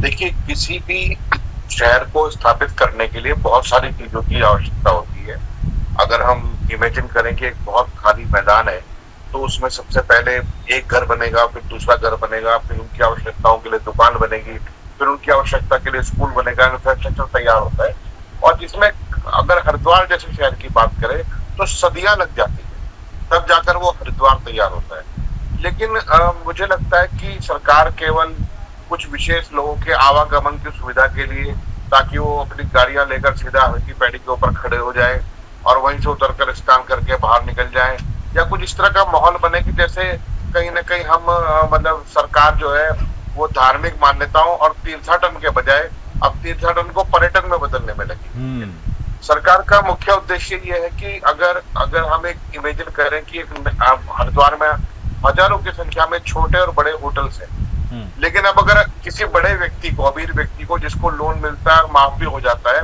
देखिए, किसी भी शहर को स्थापित करने के लिए बहुत सारी चीजों की आवश्यकता होती है। अगर हम इमेजिन करें कि एक बहुत खाली मैदान है, तो उसमें सबसे पहले एक घर बनेगा, फिर दूसरा घर बनेगा, फिर उनकी आवश्यकताओं के लिए दुकान बनेगी, फिर उनकी आवश्यकता के लिए स्कूल बनेगा, इंफ्रास्ट्रक्चर तैयार होता है। और जिसमें अगर हरिद्वार जैसे शहर की बात करें, तो सदियां लग जाती है, तब जाकर वो हरिद्वार तैयार होता है। लेकिन मुझे लगता है कि सरकार केवल कुछ विशेष लोगों के आवागमन की सुविधा के लिए, ताकि वो अपनी गाड़ियां लेकर सीधा हल्की पैड़ी के ऊपर खड़े हो जाए और वहीं से उतरकर स्नान करके बाहर निकल जाएं, या कुछ इस तरह का माहौल बने कि जैसे कहीं ना कहीं हम मतलब सरकार जो है वो धार्मिक मान्यताओं और तीर्थाटन के बजाय अब तीर्थाटन को पर्यटन में बदलने में लगी हुई है। हम्म। सरकार का मुख्य उद्देश्य ये है कि अगर अगर हम एक इमेजिन करें कि हरिद्वार में हजारों की संख्या में छोटे और बड़े होटल्स हैं, हम्म। लेकिन अब अगर किसी बड़े व्यक्ति को, अमीर व्यक्ति को, जिसको लोन मिलता है और माफ भी हो जाता है,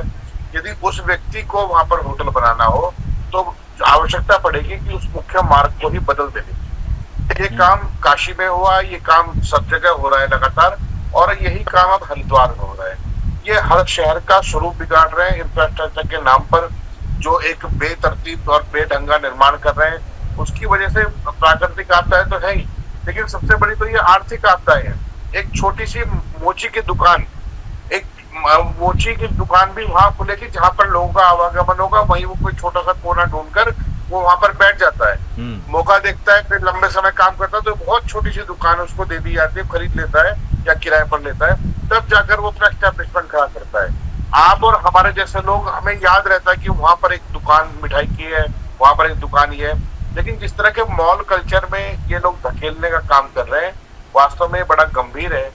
यदि उस व्यक्ति को वहां पर होटल बनाना हो, तो आवश्यकता पड़ेगी कि उस मुख्य मार्ग को ही बदल देने की। ये हम्म। काम काशी में हुआ, ये काम सब जगह हो रहा है लगातार, और यही काम अब हरिद्वार में हो रहा है। ये हर शहर का स्वरूप बिगाड़ रहे हैं इंफ्रास्ट्रक्चर के नाम पर, जो एक बेतरतीब और बेढंगा निर्माण कर रहे हैं। उसकी वजह से प्राकृतिक आपदाएं तो है ही, लेकिन सबसे बड़ी तो ये आर्थिक आपदाएं हैं। एक छोटी सी मोची की दुकान, एक मोची की दुकान भी वहां खुलेगी जहां पर लोगों का आवागमन होगा, वहीं वो कोई छोटा सा कोना ढूंढकर वो वहां पर बैठ जाता है, हम्म। मौका देखता है, फिर लंबे समय काम करता है, तो बहुत छोटी सी दुकान उसको दे दी जाती है, खरीद लेता है या किराए पर लेता है, तब जाकर वो अपना एस्टेब्लिशमेंट खड़ा करता है। आप और हमारे जैसे लोग, हमें याद रहता है कि वहां पर एक दुकान मिठाई की है, वहां पर एक दुकान ही है। लेकिन जिस तरह के मॉल कल्चर में ये लोग धकेलने का काम कर रहे हैं, वास्तव में बड़ा गंभीर है।